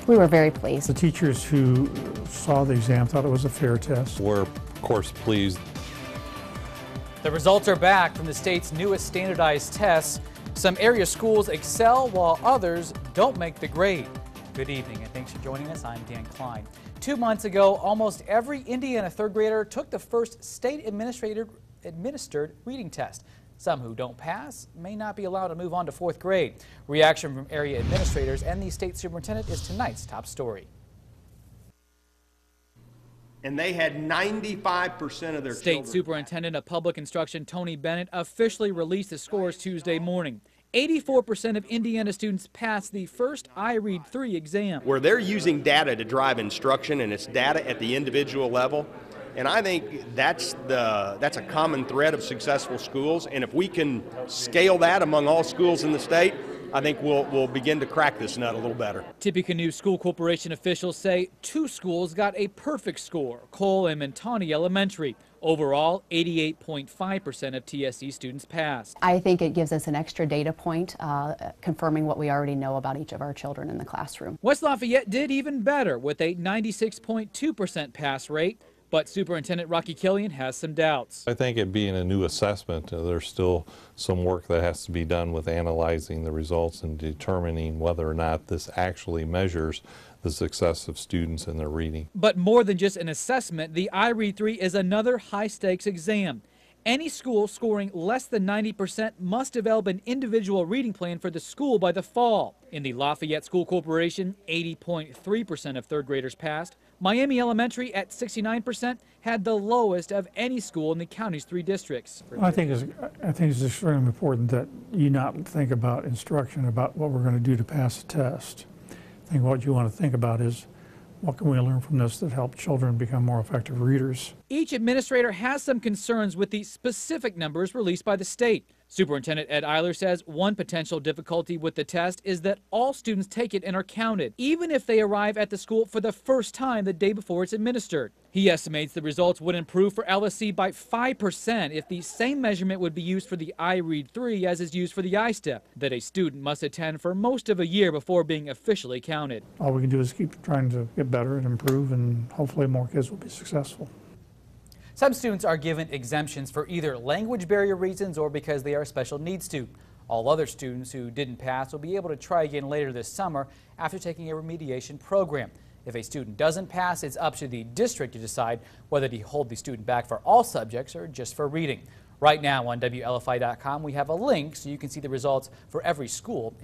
We were very pleased. The teachers who saw the exam thought it was a fair test. We're, of course, pleased. The results are back from the state's newest standardized tests. Some area schools excel while others don't make the grade. Good evening and thanks for joining us. I'm Dan Klein. 2 months ago, almost every Indiana third grader took the first state administered reading test. Some who don't pass may not be allowed to move on to fourth grade. Reaction from area administrators and the state superintendent is tonight's top story. And they had 95% of their State Superintendent of Public Instruction Tony Bennett officially released the scores Tuesday morning. 84% of Indiana students passed the first IREAD-3 exam. Where they're using data to drive instruction, and it's data at the individual level. And I think that's a common thread of successful schools. And if we can scale that among all schools in the state, I think we'll begin to crack this nut a little better. Tippecanoe School Corporation officials say 2 schools got a perfect score, Cole and Montani Elementary. Overall, 88.5% of TSC students passed. I think it gives us an extra data point confirming what we already know about each of our children in the classroom. West Lafayette did even better with a 96.2% pass rate. But Superintendent Rocky Killian has some doubts. I think it being a new assessment, there's still some work that has to be done with analyzing the results and determining whether or not this actually measures the success of students in their reading. But more than just an assessment, the IREAD-3 is another high-stakes exam. Any school scoring less than 90% must develop an individual reading plan for the school by the fall. In the Lafayette School Corporation, 80.3% of third graders passed. Miami Elementary at 69% had the lowest of any school in the county's 3 districts. I think it's extremely important that you not think about instruction, about what we're going to do to pass a test. I think what you want to think about is what can we learn from this that help children become more effective readers. Each administrator has some concerns with the specific numbers released by the state. Superintendent Ed Eiler says one potential difficulty with the test is that all students take it and are counted, even if they arrive at the school for the first time the day before it's administered. He estimates the results would improve for LSC by 5% if the same measurement would be used for the IREAD-3 as is used for the I-STEP, that a student must attend for most of a year before being officially counted. All we can do is keep trying to get better and improve, and hopefully more kids will be successful. Some students are given exemptions for either language barrier reasons or because they are special needs students. All other students who didn't pass will be able to try again later this summer after taking a remediation program. If a student doesn't pass, it's up to the district to decide whether to hold the student back for all subjects or just for reading. Right now on WLFI.com, we have a link so you can see the results for every school.